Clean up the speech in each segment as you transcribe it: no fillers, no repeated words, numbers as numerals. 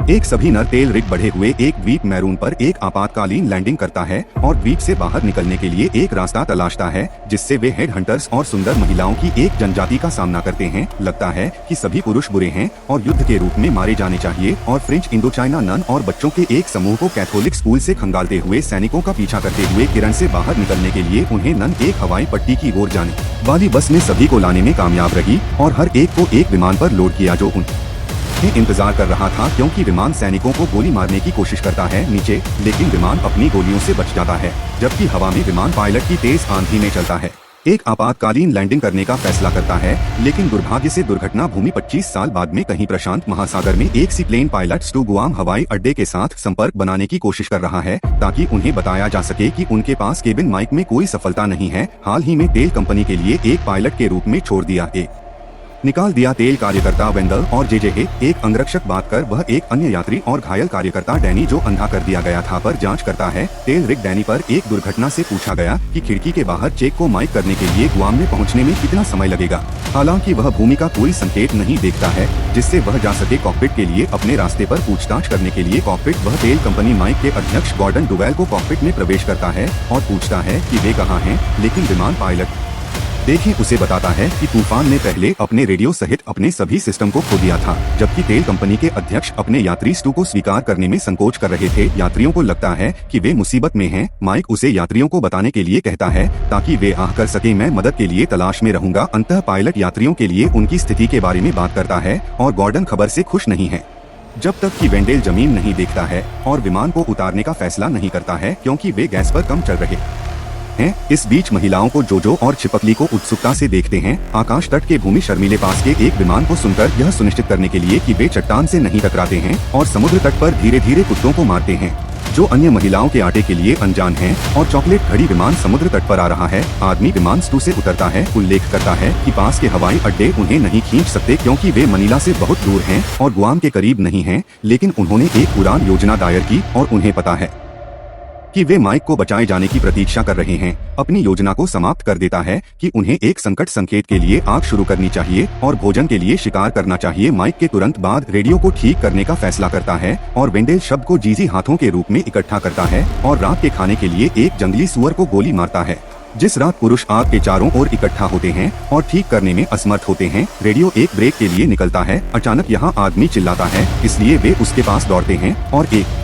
एक सभी नर तेल रिग बढ़े हुए एक द्वीप मैरून पर एक आपातकालीन लैंडिंग करता है और द्वीप से बाहर निकलने के लिए एक रास्ता तलाशता है जिससे वे हेड हंटर्स और सुंदर महिलाओं की एक जनजाति का सामना करते हैं। लगता है कि सभी पुरुष बुरे हैं और युद्ध के रूप में मारे जाने चाहिए और फ्रेंच इंडोचाइना नन और बच्चों के एक समूह को कैथोलिक स्कूल से खंगालते हुए सैनिकों का पीछा करते हुए किरण से बाहर निकलने के लिए उन्हें नन एक हवाई पट्टी की ओर जाने वाली बस में सभी को लाने में कामयाब रही और हर एक को एक विमान पर लोड किया जो इंतजार कर रहा था, क्योंकि विमान सैनिकों को गोली मारने की कोशिश करता है नीचे, लेकिन विमान अपनी गोलियों से बच जाता है, जबकि हवा में विमान पायलट की तेज आंधी में चलता है। एक आपातकालीन लैंडिंग करने का फैसला करता है, लेकिन दुर्भाग्य से दुर्घटना भूमि 25 साल बाद में कहीं प्रशांत महासागर में एक सीप्लेन पायलट स्टू गुआम हवाई अड्डे के साथ संपर्क बनाने की कोशिश कर रहा है ताकि उन्हें बताया जा सके कि उनके पास केबिन माइक में कोई सफलता नहीं है। हाल ही में तेल कंपनी के लिए एक पायलट के रूप में छोड़ दिया निकाल दिया तेल कार्यकर्ता वेंडल और जे एक अंगरक्षक बात कर वह एक अन्य यात्री और घायल कार्यकर्ता डैनी जो अंधा कर दिया गया था पर जांच करता है। तेल रिग डैनी पर एक दुर्घटना से पूछा गया कि खिड़की के बाहर चेक को माइक करने के लिए गुआम में पहुंचने में कितना समय लगेगा। हालांकि वह भूमि का कोई संकेत नहीं देखता है जिससे वह जा सके कॉकपिट के लिए अपने रास्ते पर पूछताछ करने के लिए कॉकपिट। वह तेल कंपनी माइक के अध्यक्ष गॉर्डन डुवेल को कॉकपिट में प्रवेश करता है और पूछता है कि वे कहाँ हैं, लेकिन विमान पायलट देखें उसे बताता है कि तूफान ने पहले अपने रेडियो सहित अपने सभी सिस्टम को खो दिया था, जबकि तेल कंपनी के अध्यक्ष अपने यात्री स्टू को स्वीकार करने में संकोच कर रहे थे। यात्रियों को लगता है कि वे मुसीबत में हैं। माइक उसे यात्रियों को बताने के लिए कहता है ताकि वे आह कर सके मैं मदद के लिए तलाश में रहूंगा। अंततः पायलट यात्रियों के लिए उनकी स्थिति के बारे में बात करता है और गॉर्डन खबर से खुश नहीं है जब तक कि वेंडेल जमीन नहीं देखता है और विमान को उतारने का फैसला नहीं करता है, क्योंकि वे गैस पर कम चल रहे हैं। इस बीच महिलाओं को जोजो और चिपकली को उत्सुकता से देखते हैं। आकाश तट के भूमि शर्मीले पास के एक विमान को सुनकर यह सुनिश्चित करने के लिए कि वे चट्टान से नहीं टकराते हैं और समुद्र तट पर धीरे धीरे कुत्तों को मारते हैं जो अन्य महिलाओं के आटे के लिए अनजान हैं। और चॉकलेट घड़ी विमान समुद्र तट पर आ रहा है। आदमी विमान स्टू से उतरता है, उल्लेख करता है कि पास के हवाई अड्डे उन्हें नहीं खींच सकते क्योंकि वे मनीला से बहुत दूर हैं और गुआम के करीब नहीं हैं, लेकिन उन्होंने एक उड़ान योजना दायर की और उन्हें पता है कि वे माइक को बचाए जाने की प्रतीक्षा कर रहे हैं। अपनी योजना को समाप्त कर देता है कि उन्हें एक संकट संकेत के लिए आग शुरू करनी चाहिए और भोजन के लिए शिकार करना चाहिए। माइक के तुरंत बाद रेडियो को ठीक करने का फैसला करता है और वेंडेल शब्द को जीजी हाथों के रूप में इकट्ठा करता है और रात के खाने के लिए एक जंगली सुअर को गोली मारता है। जिस रात पुरुष आग के चारों ओर इकट्ठा होते हैं और ठीक करने में असमर्थ होते हैं। रेडियो एक ब्रेक के लिए निकलता है। अचानक यहाँ आदमी चिल्लाता है, इसलिए वे उसके पास दौड़ते हैं और एक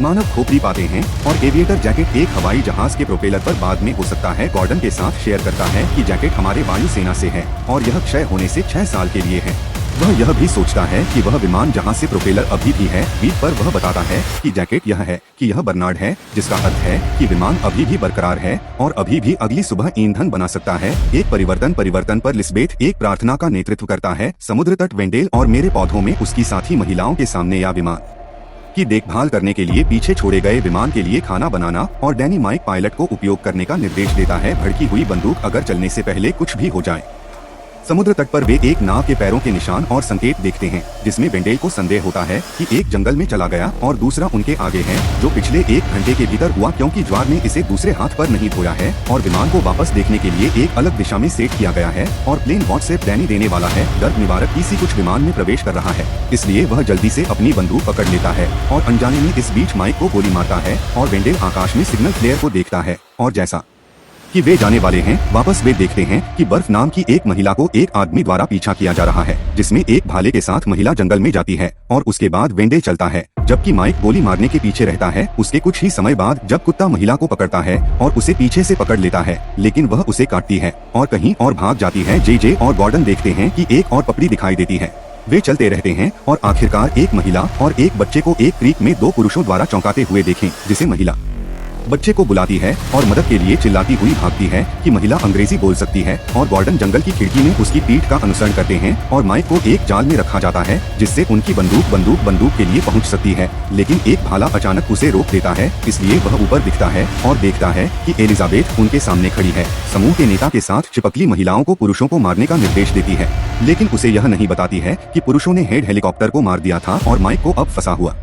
मानव खोपड़ी पाते हैं और एविएटर जैकेट एक हवाई जहाज के प्रोपेलर पर बाद में हो सकता है। गॉर्डन के साथ शेयर करता है कि जैकेट हमारे वायुसेना से है और यह क्षय होने से 6 साल के लिए है। वह यह भी सोचता है कि वह विमान जहां से प्रोपेलर अभी भी है द्वीप पर वह बताता है कि जैकेट यह है कि यह बर्नार्ड है, जिसका अर्थ है कि विमान अभी भी बरकरार है और अभी भी अगली सुबह ईंधन बना सकता है। एक परिवर्तन पर लिस्बेथ एक प्रार्थना का नेतृत्व करता है। समुद्र तट वेंडेल और मेरे पौधों में उसकी साथी महिलाओं के सामने या विमान की देखभाल करने के लिए पीछे छोड़े गए विमान के लिए खाना बनाना और डैनी माइक पायलट को उपयोग करने का निर्देश देता है। भड़की हुई बंदूक अगर चलने से पहले कुछ भी हो जाए। समुद्र तट पर वे एक नाव के पैरों के निशान और संकेत देखते हैं जिसमें वेंडेल को संदेह होता है कि एक जंगल में चला गया और दूसरा उनके आगे है जो पिछले 1 घंटे के भीतर हुआ क्योंकि ज्वार ने इसे दूसरे हाथ पर नहीं धोया है और विमान को वापस देखने के लिए एक अलग दिशा में सेट किया गया है और प्लेन व्हाट्सएप डैनी देने वाला है। गर्भ निवारक किसी कुछ विमान में प्रवेश कर रहा है, इसलिए वह जल्दी से अपनी बंदूक पकड़ लेता है और अनजाने में इस बीच माइक को गोली मारता है और वेंडेल आकाश में सिग्नल फ्लेयर को देखता है और जैसा कि वे जाने वाले हैं वापस वे देखते हैं कि बर्फ नाम की एक महिला को एक आदमी द्वारा पीछा किया जा रहा है जिसमें एक भाले के साथ महिला जंगल में जाती है और उसके बाद वेंडेल चलता है जबकि माइक गोली मारने के पीछे रहता है। उसके कुछ ही समय बाद जब कुत्ता महिला को पकड़ता है और उसे पीछे से पकड़ लेता है, लेकिन वह उसे काटती है और कहीं और भाग जाती है। जे और गॉर्डन देखते हैं कि एक और पपड़ी दिखाई देती है। वे चलते रहते हैं और आखिरकार एक महिला और एक बच्चे को एक क्रीक में 2 पुरुषों द्वारा चौंकाते हुए देखें, जिसे महिला बच्चे को बुलाती है और मदद के लिए चिल्लाती हुई भागती है कि महिला अंग्रेजी बोल सकती है और गॉर्डन जंगल की खिड़की में उसकी पीठ का अनुसरण करते हैं और माइक को एक जाल में रखा जाता है जिससे उनकी बंदूक के लिए पहुंच सकती है, लेकिन एक भाला अचानक उसे रोक देता है। इसलिए वह ऊपर दिखता है और देखता है कि एलिजाबेथ उनके सामने खड़ी है। समूह के नेता के साथ चिपकली महिलाओं को पुरुषों को मारने का निर्देश देती है, लेकिन उसे यह नहीं बताती है कि पुरुषों ने हेड हेलीकॉप्टर को मार दिया था और माइक को अब फंसा हुआ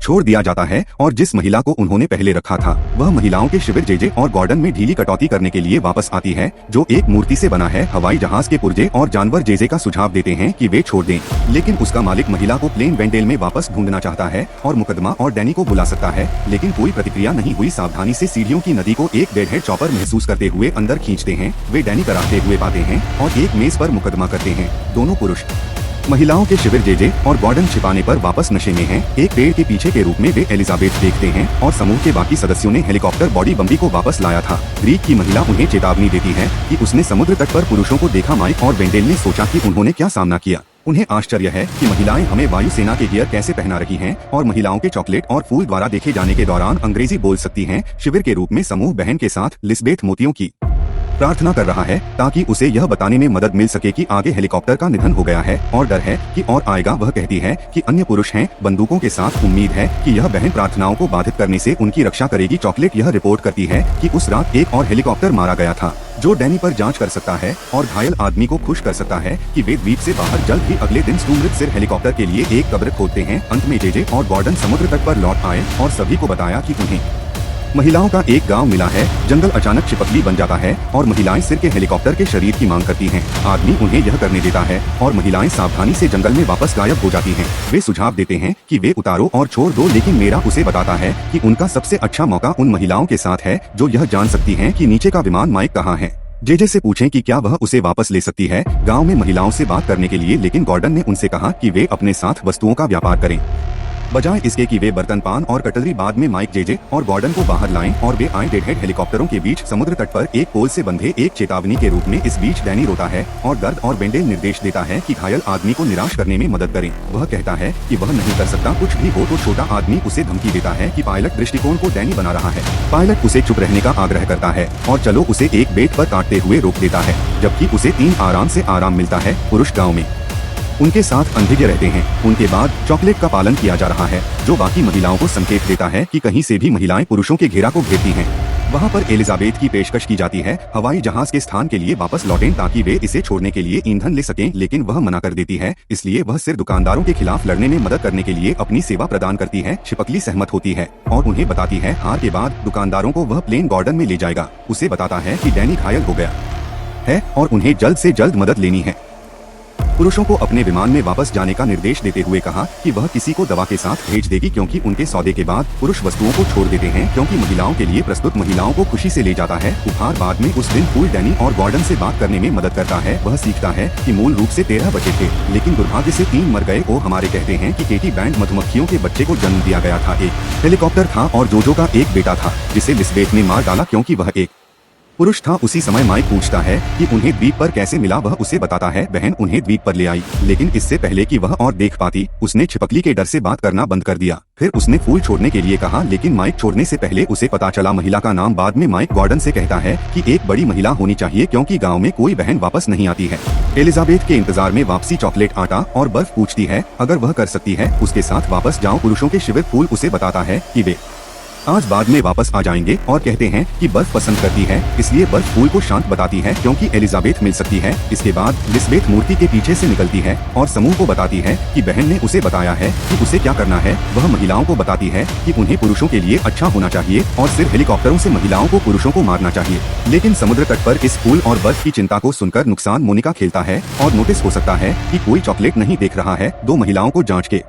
छोड़ दिया जाता है और जिस महिला को उन्होंने पहले रखा था वह महिलाओं के शिविर जेजे और गॉर्डन में ढीली कटौती करने के लिए वापस आती है, जो एक मूर्ति से बना है। हवाई जहाज के पुर्जे और जानवर जेजे का सुझाव देते हैं कि वे छोड़ दें, लेकिन उसका मालिक महिला को प्लेन वेंडेल में वापस ढूंढना चाहता है और मुकदमा और डैनी को बुला सकता है, लेकिन कोई प्रतिक्रिया नहीं हुई। सावधानी से सीढ़ियों की नदी को एक डेडहेड चॉपर महसूस करते हुए अंदर खींचते हैं। वे डैनी कराते हुए पाते हैं और एक मेज पर मुकदमा करते हैं। दोनों पुरुष महिलाओं के शिविर जेजे और गॉर्डन छिपाने पर वापस नशे में हैं। एक पेड़ के पीछे के रूप में वे एलिजाबेथ देखते हैं और समूह के बाकी सदस्यों ने हेलीकॉप्टर बॉडी बम्बी को वापस लाया था। ग्रीक की महिला उन्हें चेतावनी देती है कि उसने समुद्र तट पर पुरुषों को देखा। माइक और वेंडेल ने सोचा कि उन्होंने क्या सामना किया। उन्हें आश्चर्य है कि महिलाएं हमें वायुसेना के गियर कैसे पहना रही हैं और महिलाओं के चॉकलेट और फूल द्वारा देखे जाने के दौरान अंग्रेजी बोल सकती हैं। शिविर के रूप में समूह बहन के साथ लिस्बेथ मोतियों की प्रार्थना कर रहा है ताकि उसे यह बताने में मदद मिल सके कि आगे हेलीकॉप्टर का निधन हो गया है और डर है कि और आएगा। वह कहती है कि अन्य पुरुष हैं बंदूकों के साथ। उम्मीद है कि यह बहन प्रार्थनाओं को बाधित करने से उनकी रक्षा करेगी। चॉकलेट यह रिपोर्ट करती है कि उस रात एक और हेलीकॉप्टर मारा गया था जो डैनी पर जांच कर सकता है और घायल आदमी को खुश कर सकता है कि वे द्वीप से बाहर जल्द ही अगले दिन सुमृत सिर हेलीकॉप्टर के लिए एक कब्र खोदते हैं। अंत में जेजे और गॉर्डन समुद्र तट पर लौट आए और सभी को बताया कि उन्हें महिलाओं का एक गांव मिला है। जंगल अचानक चिपकली बन जाता है और महिलाएं सिर के हेलीकॉप्टर के शरीर की मांग करती हैं। आदमी उन्हें यह करने देता है और महिलाएं सावधानी से जंगल में वापस गायब हो जाती हैं। वे सुझाव देते हैं कि वे उतारो और छोड़ दो, लेकिन मेरा उसे बताता है कि उनका सबसे अच्छा मौका उन महिलाओं के साथ है जो यह जान सकती हैं कि नीचे का विमान माइक कहाँ है। जेजे से पूछें कि क्या वह उसे वापस ले सकती है गाँव में महिलाओं से बात करने के लिए, लेकिन गॉर्डन ने उनसे कहा कि वे अपने साथ वस्तुओं का व्यापार करें बजाय इसके कि वे बर्तन पान और कटलरी। बाद में माइक जेजे और गॉर्डन को बाहर लाएं और वे आए डेडहेड हेलीकॉप्टरों के बीच समुद्र तट पर एक पोल से बंधे एक चेतावनी के रूप में। इस बीच डैनी रोता है और दर्द और वेंडेल निर्देश देता है कि घायल आदमी को निराश करने में मदद करें। वह कहता है कि वह नहीं कर सकता कुछ भी हो तो छोटा आदमी उसे धमकी देता है कि पायलट दृष्टिकोण को डैनी बना रहा है। पायलट उसे चुप रहने का आग्रह करता है और चलो उसे एक बेट पर काटते हुए रोक देता है, जबकि उसे 3 आराम से आराम मिलता है। पुरुष गाँव में उनके साथ अंधेरे रहते हैं। उनके बाद चॉकलेट का पालन किया जा रहा है जो बाकी महिलाओं को संकेत देता है कि कहीं से भी महिलाएं पुरुषों के घेरा को घेरती हैं। वहां पर एलिजाबेथ की पेशकश की जाती है हवाई जहाज के स्थान के लिए वापस लौटें ताकि वे इसे छोड़ने के लिए ईंधन ले सकें, लेकिन वह मना कर देती है। इसलिए वह सिर्फ दुकानदारों के खिलाफ लड़ने में मदद करने के लिए अपनी सेवा प्रदान करती है। छिपकली सहमत होती है और उन्हें बताती है हार के बाद दुकानदारों को वह प्लेन गॉर्डन में ले जाएगा। उसे बताता है कि डैनी घायल हो गया है और उन्हें जल्द से जल्द मदद लेनी है। पुरुषों को अपने विमान में वापस जाने का निर्देश देते हुए कहा कि वह किसी को दवा के साथ भेज देगी, क्योंकि उनके सौदे के बाद पुरुष वस्तुओं को छोड़ देते हैं क्योंकि महिलाओं के लिए प्रस्तुत महिलाओं को खुशी से ले जाता है। उपहार बाद में उस दिन फूल डैनी और गॉर्डन से बात करने में मदद करता है। वह सीखता है कि मूल रूप से 13 बच्चे थे, लेकिन दुर्भाग्य से 3 मर गए। वो हमारे कहते हैं कि केटी बैंड मधुमक्खियों के बच्चे को जन्म दिया गया था। एक हेलीकॉप्टर था और जोजो का एक बेटा था जिसे लिस्बेथ ने मार डाला क्योंकि वह एक पुरुष था। उसी समय माइक पूछता है कि उन्हें द्वीप पर कैसे मिला। वह उसे बताता है बहन उन्हें द्वीप पर ले आई, लेकिन इससे पहले कि वह और देख पाती उसने छिपकली के डर से बात करना बंद कर दिया। फिर उसने फूल छोड़ने के लिए कहा, लेकिन माइक छोड़ने से पहले उसे पता चला महिला का नाम। बाद में माइक गॉर्डन से कहता है कि एक बड़ी महिला होनी चाहिए क्योंकि गाँव में कोई बहन वापस नहीं आती है। एलिजाबेथ के इंतजार में वापसी चॉकलेट, आटा और बर्फ पूछती है अगर वह कर सकती है उसके साथ वापस जाओ। पुरुषों के शिविर फूल उसे बताता है कि वे आज बाद में वापस आ जाएंगे और कहते हैं कि बर्फ पसंद करती है, इसलिए बर्फ फूल को शांत बताती है क्योंकि एलिजाबेथ मिल सकती है। इसके बाद लिस्बेथ मूर्ति के पीछे से निकलती है और समूह को बताती है कि बहन ने उसे बताया है कि उसे क्या करना है। वह महिलाओं को बताती है कि उन्हें पुरुषों के लिए अच्छा होना चाहिए और सिर्फ हेलीकॉप्टरों से महिलाओं को पुरुषों को मारना चाहिए। लेकिन समुद्र तट पर इस फूल और बर्फ की चिंता को सुनकर नुकसान मोनिका खेलता है और नोटिस हो सकता है कि कोई चॉकलेट नहीं देख रहा है। 2 महिलाओं को जांच के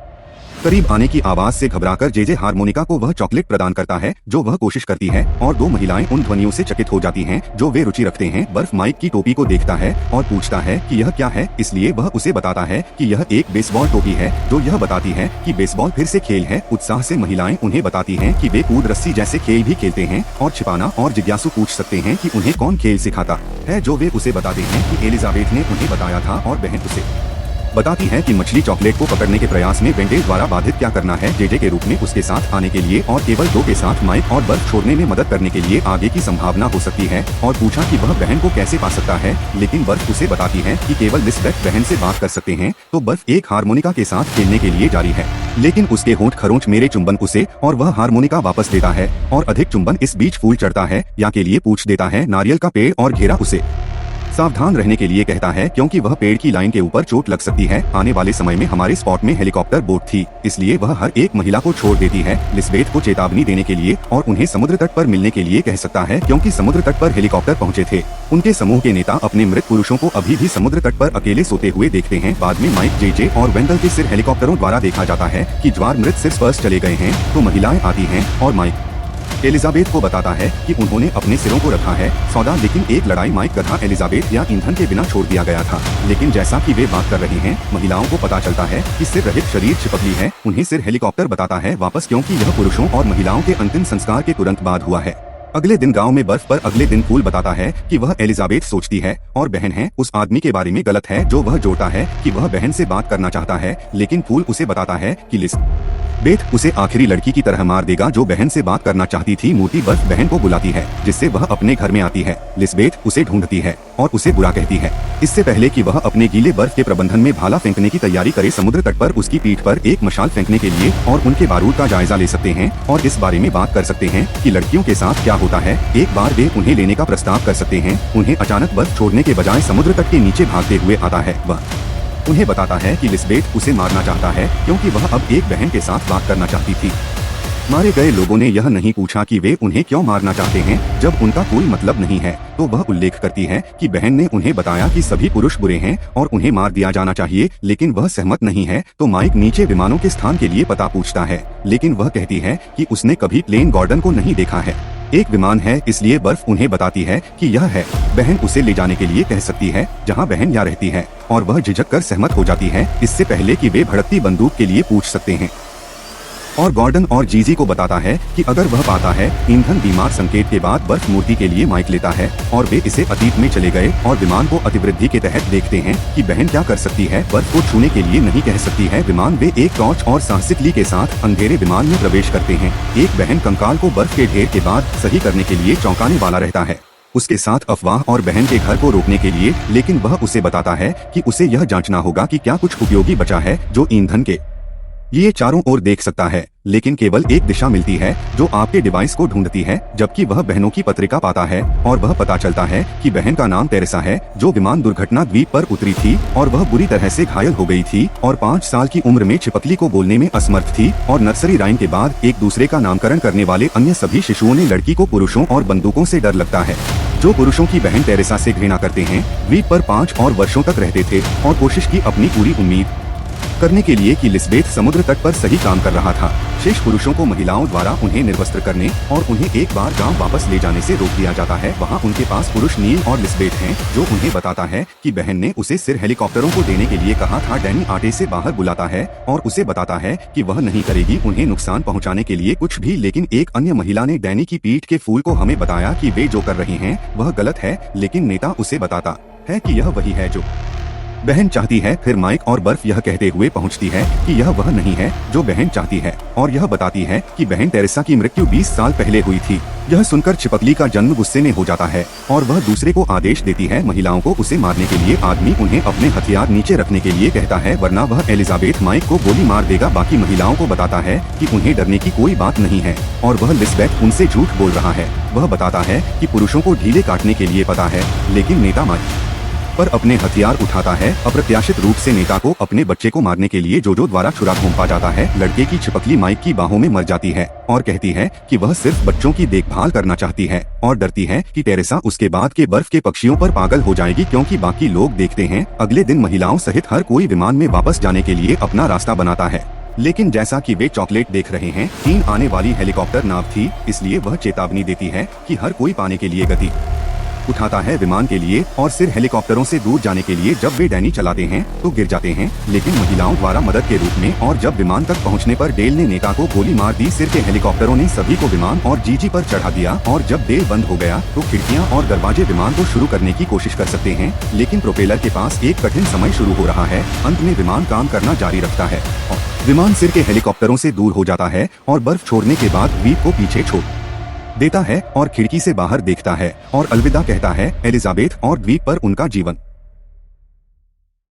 करीब आने की आवाज से घबराकर जेजे हारमोनिका को वह चॉकलेट प्रदान करता है जो वह कोशिश करती है और 2 महिलाएं उन ध्वनियों से चकित हो जाती हैं जो वे रुचि रखते हैं। बर्फ माइक की टोपी को देखता है और पूछता है कि यह क्या है, इसलिए वह उसे बताता है कि यह एक बेसबॉल टोपी है जो यह बताती है कि बेसबॉल फिर से खेल है। उत्साह से महिलाएं उन्हें बताती हैं कि वे कूद रस्सी जैसे खेल भी खेलते हैं और छिपाना और जिज्ञासु पूछ सकते हैं कि उन्हें कौन खेल सिखाता है, जो वे उसे बताते हैं कि एलिजाबेथ ने उन्हें बताया था। और बहन उसे बताती है कि मछली चॉकलेट को पकड़ने के प्रयास में वेंडेल द्वारा बाधित क्या करना है। जेजे के रूप में उसके साथ आने के लिए और केवल 2 के साथ माइक और बर्फ छोड़ने में मदद करने के लिए आगे की संभावना हो सकती है और पूछा कि वह बहन को कैसे पा सकता है, लेकिन बर्फ उसे बताती है कि केवल लिस्बेथ बहन से बात कर सकते हैं। तो बर्फ एक हारमोनिका के साथ खेलने के लिए जारी है, लेकिन उसके होंठ खरोंच मेरे चुंबन उसे और वह हारमोनिका वापस देता है और अधिक चुंबन। इस बीच फूल चढ़ता है या के लिए पूछ देता है नारियल का पेड़ और घेरा उसे सावधान रहने के लिए कहता है क्योंकि वह पेड़ की लाइन के ऊपर चोट लग सकती है। आने वाले समय में हमारे स्पॉट में हेलीकॉप्टर बोट थी, इसलिए वह हर एक महिला को छोड़ देती है लिस्बेथ को चेतावनी देने के लिए और उन्हें समुद्र तट पर मिलने के लिए कह सकता है क्योंकि समुद्र तट पर हेलीकॉप्टर पहुंचे थे। उनके समूह के नेता अपने मृत पुरुषों को अभी भी समुद्र तट पर अकेले सोते हुए देखते हैं। बाद में माइक, जेजे और वेंडल के सिर हेलीकॉप्टरों द्वारा देखा जाता है कि ज्वार मृत सिर स्पर्श चले गए हैं, तो महिलाएं आती हैं और माइक एलिजाबेथ को बताता है कि उन्होंने अपने सिरों को रखा है सौदा। लेकिन एक लड़ाई माइक गधा एलिजाबेथ या ईंधन के बिना छोड़ दिया गया था। लेकिन जैसा कि वे बात कर रहे हैं, महिलाओं को पता चलता है कि सिर रहित शरीर चिपकली है। उन्हें सिर हेलीकॉप्टर बताता है वापस, क्योंकि यह पुरुषों और महिलाओं के अंतिम संस्कार के तुरंत बाद हुआ है। अगले दिन गांव में बर्फ पर अगले दिन फूल बताता है कि वह एलिजाबेथ सोचती है और बहन है उस आदमी के बारे में गलत है जो वह जोड़ता है कि वह बहन से बात करना चाहता है। लेकिन फूल उसे बताता है कि लिस्बेथ उसे आखिरी लड़की की तरह मार देगा जो बहन से बात करना चाहती थी। मूर्ति बर्फ बहन को बुलाती है जिससे वह अपने घर में आती है। लिस्बेथ उसे ढूंढती है और उसे बुरा कहती है। इससे पहले कि वह अपने गीले बर्फ के प्रबंधन में भाला फेंकने की तैयारी करे, समुद्र तट पर उसकी पीठ पर एक मशाल फेंकने के लिए और उनके बारूद का जायजा ले सकते हैं और इस बारे में बात कर सकते हैं कि लड़कियों के साथ क्या होता है। एक बार वे उन्हें लेने का प्रस्ताव कर सकते हैं। उन्हें अचानक बर्फ छोड़ने के बजाय समुद्र तट के नीचे भागते हुए आता है। वह उन्हें बताता है कि लिस्बेथ उसे मारना चाहता है क्योंकि वह अब एक बहन के साथ बात करना चाहती थी। मारे गए लोगों ने यह नहीं पूछा कि वे उन्हें क्यों मारना चाहते हैं जब उनका कोई मतलब नहीं है, तो वह उल्लेख करती है कि बहन ने उन्हें बताया कि सभी पुरुष बुरे हैं और उन्हें मार दिया जाना चाहिए, लेकिन वह सहमत नहीं है। तो माइक नीचे विमानों के स्थान के लिए पता पूछता है, लेकिन वह कहती है कि उसने कभी प्लेन गॉर्डन को नहीं देखा है। एक विमान है, इसलिए बर्फ उन्हें बताती है कि यह है। बहन उसे ले जाने के लिए कह सकती है जहां बहन या रहती है और वह झिझक कर सहमत हो जाती है, इससे पहले कि वे भड़कती बंदूक के लिए पूछ सकते हैं। और गॉर्डन और जीजी को बताता है कि अगर वह पाता है ईंधन बीमार संकेत के बाद बर्फ मूर्ति के लिए माइक लेता है और वे इसे अतीत में चले गए और विमान को अतिवृद्धि के तहत देखते हैं कि बहन क्या कर सकती है। बर्फ को छूने के लिए नहीं कह सकती है विमान। वे एक टॉर्च और साहसिक ली के साथ अंधेरे विमान में प्रवेश करते हैं। एक बहन कंकाल को बर्फ के ढेर के बाद सही करने के लिए चौंकाने वाला रहता है, उसके साथ अफवाह और बहन के घर को रोकने के लिए। लेकिन वह उसे बताता है कि उसे यह जांचना होगा कि क्या कुछ उपयोगी बचा है जो ईंधन के ये चारों ओर देख सकता है, लेकिन केवल एक दिशा मिलती है जो आपके डिवाइस को ढूंढती है। जबकि वह बहनों की पत्रिका पाता है और वह पता चलता है कि बहन का नाम टेरेसा है जो विमान दुर्घटना द्वीप पर उतरी थी और वह बुरी तरह से घायल हो गई थी और 5 साल की उम्र में छिपकली को बोलने में असमर्थ थी। और नर्सरी राइम के बाद एक दूसरे का नामकरण करने वाले अन्य सभी शिशुओं ने लड़की को पुरुषों और बंदूकों से डर लगता है। जो पुरुषों की बहन टेरेसा से घृणा करते हैं, द्वीप पर 5 और वर्षों तक रहते थे और कोशिश की अपनी पूरी उम्मीद करने के लिए कि लिस्बेथ समुद्र तट पर सही काम कर रहा था। शेष पुरुषों को महिलाओं द्वारा उन्हें निर्वस्त्र करने और उन्हें एक बार गांव वापस ले जाने से रोक दिया जाता है। वहां उनके पास पुरुष नील और लिस्बेथ हैं जो उन्हें बताता है कि बहन ने उसे सिर हेलीकॉप्टरों को देने के लिए कहा था। डैनी आटे से बाहर बुलाता है और उसे बताता है कि वह नहीं करेगी उन्हें नुकसान पहुँचाने के लिए कुछ भी। लेकिन एक अन्य महिला ने डैनी की पीठ के फूल को हमें बताया कि वे जो कर रहे हैं वह गलत है, लेकिन नेता उसे बताता है कि यह वही है जो बहन चाहती है। फिर माइक और बर्फ यह कहते हुए पहुंचती है कि यह वह नहीं है जो बहन चाहती है और यह बताती है कि बहन टेरेसा की मृत्यु 20 साल पहले हुई थी। यह सुनकर छिपकली का जन्म गुस्से में हो जाता है और वह दूसरे को आदेश देती है महिलाओं को उसे मारने के लिए। आदमी उन्हें अपने हथियार नीचे रखने के लिए कहता है वरना वह एलिजाबेथ माइक को गोली मार देगा। बाकी महिलाओं को बताता है कि उन्हें डरने की कोई बात नहीं है और वह लिस्बेथ उनसे झूठ बोल रहा है। वह बताता है कि पुरुषों को ढीले काटने के लिए पता है, लेकिन नेता माइक पर अपने हथियार उठाता है। अप्रत्याशित रूप से नेता को अपने बच्चे को मारने के लिए जोजो द्वारा छुरा घूंपा जाता है। लड़के की छिपकली माइक की बाहों में मर जाती है और कहती है कि वह सिर्फ बच्चों की देखभाल करना चाहती है और डरती है कि टेरेसा उसके बाद के बर्फ के पक्षियों पर पागल हो जाएगी क्योंकि बाकी लोग देखते हैं। अगले दिन महिलाओं सहित हर कोई विमान में वापस जाने के लिए अपना रास्ता बनाता है, लेकिन जैसा कि वे चॉकलेट देख रहे हैं, 3 आने वाली हेलीकॉप्टर नाव थी, इसलिए वह चेतावनी देती है कि हर कोई पाने के लिए गति उठाता है विमान के लिए और सिर हेलीकॉप्टरों से दूर जाने के लिए। जब वे डैनी चलाते हैं तो गिर जाते हैं, लेकिन महिलाओं द्वारा मदद के रूप में। और जब विमान तक पहुंचने पर डेल ने नेता को गोली मार दी। सिर के हेलीकॉप्टरों ने सभी को विमान और जीजी पर चढ़ा दिया और जब डेल बंद हो गया तो खिड़कियां और दरवाजे विमान को शुरू करने की कोशिश कर सकते हैं, लेकिन प्रोपेलर के पास एक कठिन समय शुरू हो रहा है। अंत में विमान काम करना जारी रखता है और विमान सिर के हेलीकॉप्टरों से दूर हो जाता है और बर्फ छोड़ने के बाद द्वीप को पीछे छोड़ देता है और खिड़की से बाहर देखता है और अलविदा कहता है एलिजाबेथ और द्वीप पर उनका जीवन।